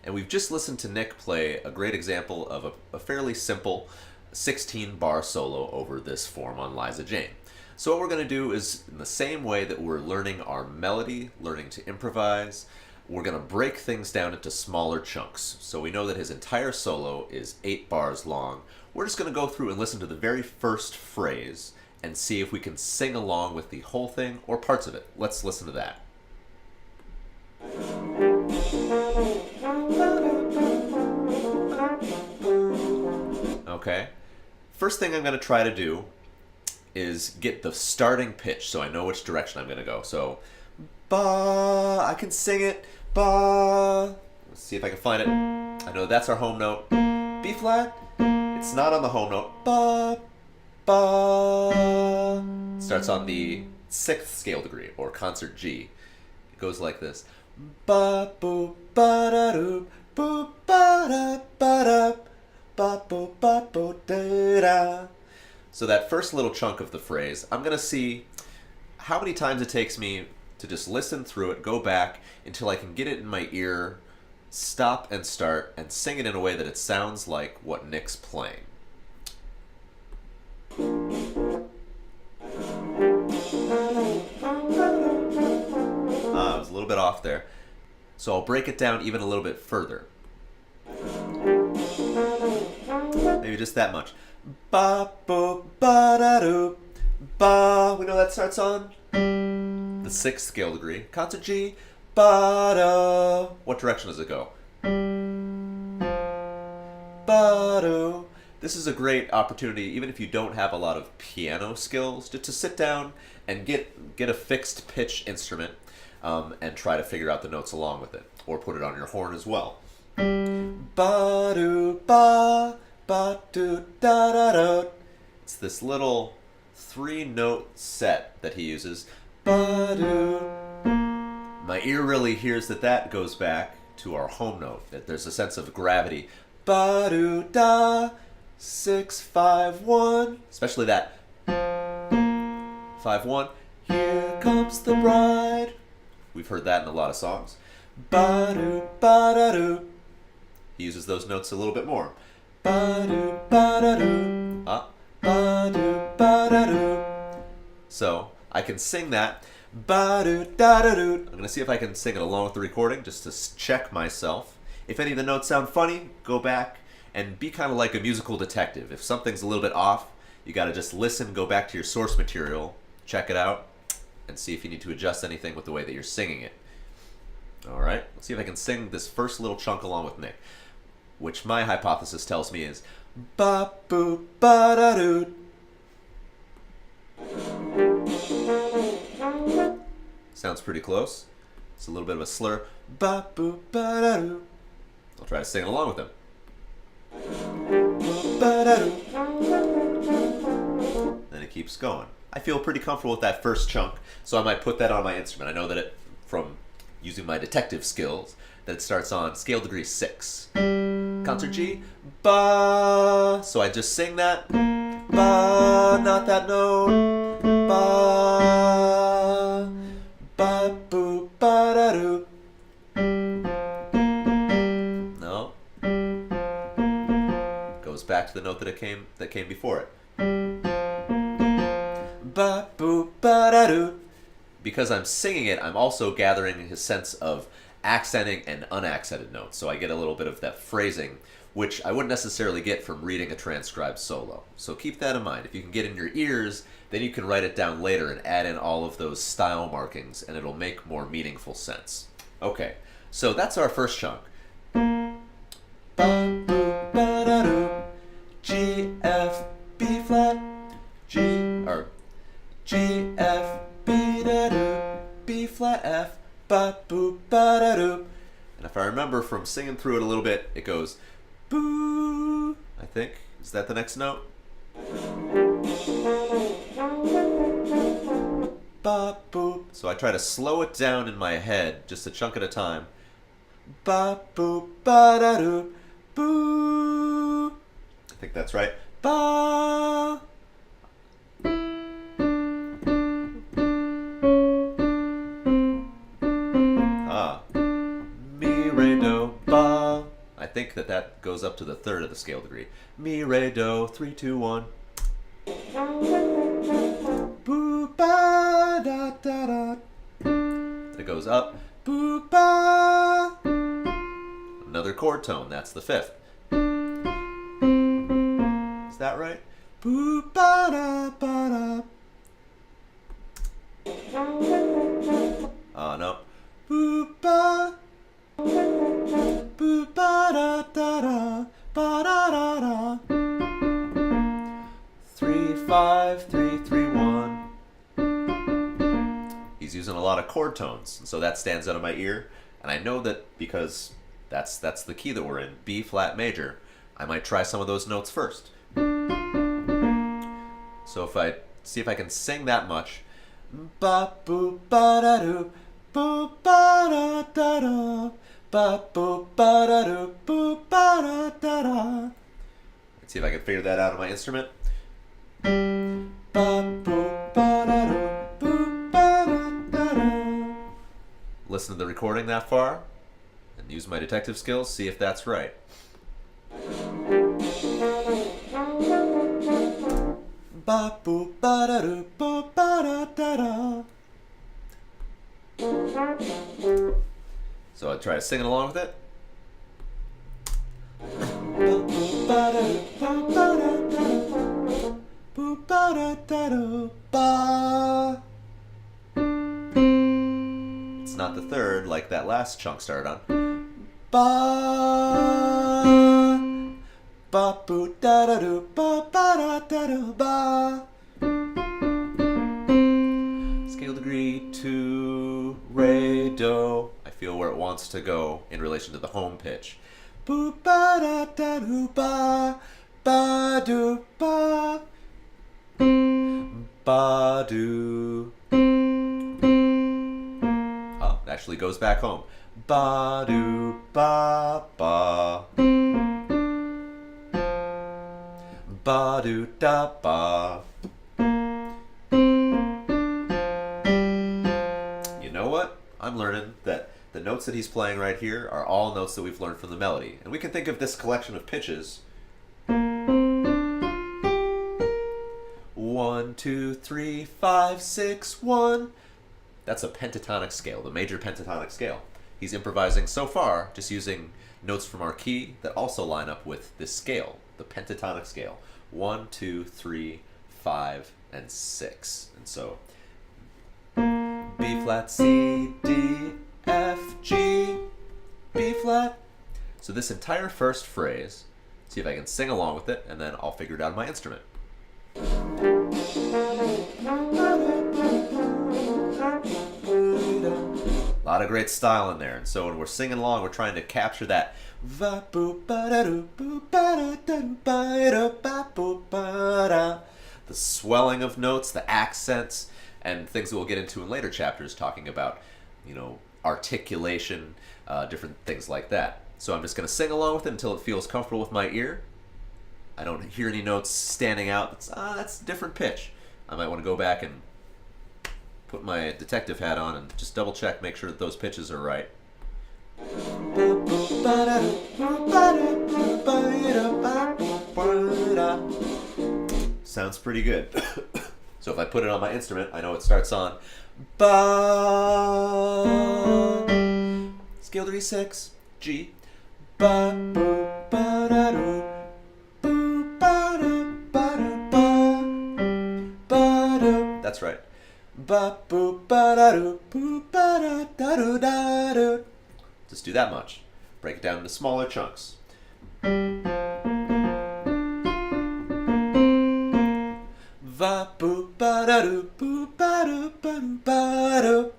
And we've just listened to Nick play a great example of a fairly simple 16 bar solo over this form on Liza Jane. So what we're going to do is, in the same way that we're learning our melody, learning to improvise, we're going to break things down into smaller chunks. So we know that his entire solo is 8 bars long. We're just going to go through and listen to the very first phrase and see if we can sing along with the whole thing or parts of it. Let's listen to that. Okay. First thing I'm going to try to do is get the starting pitch so I know which direction I'm going to go. So, ba, I can sing it. Ba. Let's see if I can find it. I know that's our home note. B flat. It's not on the home note. Ba, ba. It starts on the 6th scale degree, or concert G. It goes like this. Ba, boo, ba, da, doo, boo, ba, da, ba, da, ba, boo, ba, boo, da, da. So that first little chunk of the phrase, I'm going to see how many times it takes me to just listen through it, go back until I can get it in my ear, stop and start, and sing it in a way that it sounds like what Nick's playing. I was a little bit off there. So I'll break it down even a little bit further. Maybe just that much. Ba, bo, ba, da, do, ba. We know that starts on the 6th scale degree. Concert G, ba, da. What direction does it go? Ba, do. This is a great opportunity, even if you don't have a lot of piano skills, just to sit down and get a fixed pitch instrument and try to figure out the notes along with it, or put it on your horn as well. Ba, do, ba. Ba, do, da, da, da. It's this little 3-note set that he uses. Ba, do. My ear really hears that goes back to our home note, that there's a sense of gravity. Ba, do, da, 6, 5, 1. Especially that 5, 1. Here comes the bride. We've heard that in a lot of songs. Ba, do, ba, da, do. He uses those notes a little bit more. Ba-do, ba-da-do. Ba-do, ba-da-do. So I can sing that. Ba-do, da-da-do. I'm going to see if I can sing it along with the recording just to check myself. If any of the notes sound funny, go back and be kind of like a musical detective. If something's a little bit off, you got to just listen, go back to your source material, check it out, and see if you need to adjust anything with the way that you're singing it. All right, let's see if I can sing this first little chunk along with Nick, which my hypothesis tells me is ba boo ba da doo. Sounds pretty close. It's a little bit of a slur. Ba boo ba da doo. I'll try to sing along with them. Ba da doo. Then it keeps going. I feel pretty comfortable with that first chunk, so I might put that on my instrument. I know that it, from using my detective skills, that it starts on scale degree 6. Concert G, ba. So I just sing that, ba, not that note, ba, ba, boo, ba, da, doo. No. Goes back to the note that came before it. Ba, boo, ba, da, doo. Because I'm singing it, I'm also gathering his sense of accenting and unaccented notes, so I get a little bit of that phrasing, which I wouldn't necessarily get from reading a transcribed solo. So keep that in mind. If you can get in your ears, then you can write it down later and add in all of those style markings, and it'll make more meaningful sense. Okay, so that's our first chunk. Ba, boo, ba, da, doo. G, F, B flat, G, F, B, da, doo, B flat, F, ba, boo, ba, da, doo. And if I remember from singing through it a little bit, it goes boo, I think. Is that the next note? Ba, boo. So I try to slow it down in my head, just a chunk at a time. Ba, boo, ba, da, doo, boo. I think that's right. Ba. Mi, re, do, ba. think that goes up to the third of the scale degree. Mi, re, do, 3, 2, 1. Boop, ba, da, da, da. It goes up. Boop, ba. Another chord tone. That's the fifth. Is that right? Boop, ba, da, ba, da. Oh, no. Boop, ba. Boop, ba, da, da, da. Ba, da, da, da. 3, 5, 3, 3, 1. He's using a lot of chord tones, and so that stands out of my ear. And I know that because that's the key that we're in, B flat major, I might try some of those notes first. So if I see if I can sing that much. Ba boop ba da doo, boop ba da da da, ba boop ba da doo, boop ba da da da. Let's see if I can figure that out on my instrument. Ba boop ba da doo, boop ba da da da. Listen to the recording that far, and use my detective skills. See if that's right. Ba boop ba da doo, boop ba da da da. So I try singing along with it. Ba boop ba da doo, boop ba da da da. Boop ba da da da. Ba. It's not the third like that last chunk started on. Ba. Ba boo da da doo, ba ba da da doo, ba. Scale degree 2, re, do. I feel where it wants to go in relation to the home pitch. Boo ba da da doo, ba do, ba. Ba do. Oh, it actually goes back home. Ba do, ba ba. Ba do da ba. You know what? I'm learning that the notes that he's playing right here are all notes that we've learned from the melody. And we can think of this collection of pitches. 1, 2, 3, 5, 6, 1. That's a pentatonic scale, the major pentatonic scale. He's improvising so far just using notes from our key that also line up with this scale, the pentatonic scale. 1, 2, 3, 5, and 6. And so B flat, C, D, F, G, B flat. So this entire first phrase, see if I can sing along with it, and then I'll figure it out on my instrument. A lot of great style in there, and so when we're singing along, we're trying to capture that the swelling of notes, the accents, and things that we'll get into in later chapters, talking about, articulation, different things like that. So I'm just going to sing along with it until it feels comfortable with my ear. I don't hear any notes standing out. That's a different pitch. I might want to go back and put my detective hat on and just double check, make sure that those pitches are right. Sounds pretty good. So if I put it on my instrument, I know it starts on ba. Scale degree 6, G. Ba, boo, ba, da, doo. Boo, ba, da, ba, da, ba. Ba, doo. That's right. Ba, boo, ba, da, doo. Boo, ba, da, da, doo, da, doo. Just do that much. Break it down into smaller chunks. Va, boo, ba, da, doo. Boo, ba, doo, ba, doo, ba, doo.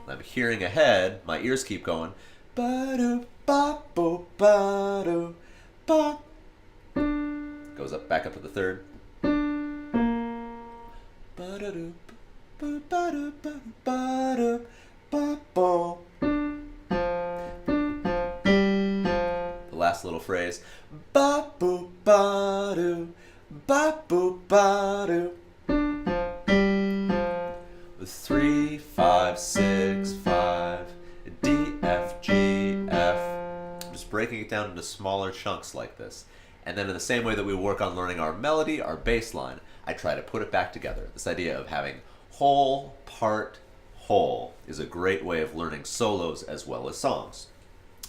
I'm hearing ahead, my ears keep going. Ba-do, ba-bo, ba-do, ba. Goes up, back up to the third. Ba-da-do, ba-ba-do, ba-ba-do, ba-bo. The last little phrase. Ba-bo, ba-do, ba-bo, ba-do. 3, 5, 6, 5, D, F, G, F. I'm just breaking it down into smaller chunks like this. And then in the same way that we work on learning our melody, our bass line, I try to put it back together. This idea of having whole, part, whole is a great way of learning solos as well as songs.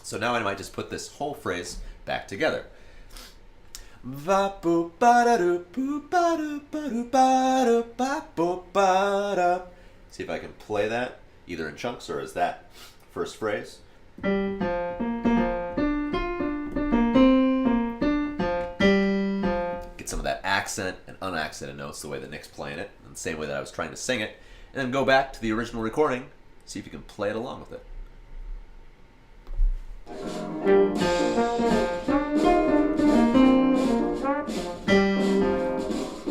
So now I might just put this whole phrase back together. Va boo ba da doo boo ba doo ba doo ba doo ba boo ba da. See if I can play that either in chunks or as that first phrase. Get some of that accent and unaccented notes the way that Nick's playing it, in the same way that I was trying to sing it, and then go back to the original recording, see if you can play it along with it.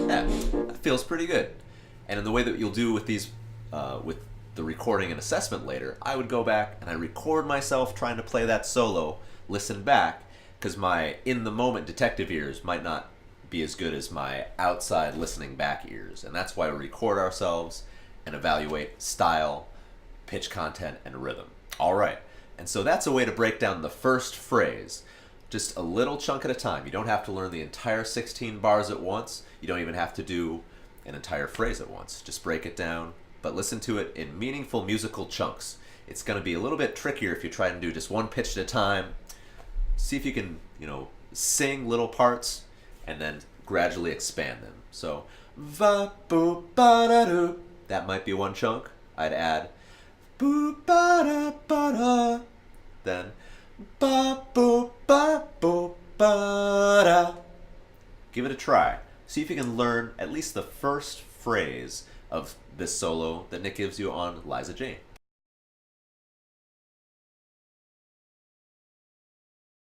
That feels pretty good. And in the way that you'll do with these, with the recording and assessment later, I would go back and I record myself trying to play that solo, listen back, because my in-the-moment detective ears might not be as good as my outside listening back ears. And that's why we record ourselves and evaluate style, pitch content, and rhythm. All right. And so that's a way to break down the first phrase, just a little chunk at a time. You don't have to learn the entire 16 bars at once. You don't even have to do an entire phrase at once. Just break it down, but listen to it in meaningful musical chunks. It's going to be a little bit trickier if you try and do just one pitch at a time. See if you can, sing little parts and then gradually expand them. So, va boo ba da doo. That might be one chunk. I'd add boo ba da ba da. Then ba boo ba boo ba da. Give it a try. See if you can learn at least the first phrase of this solo that Nick gives you on Liza Jane.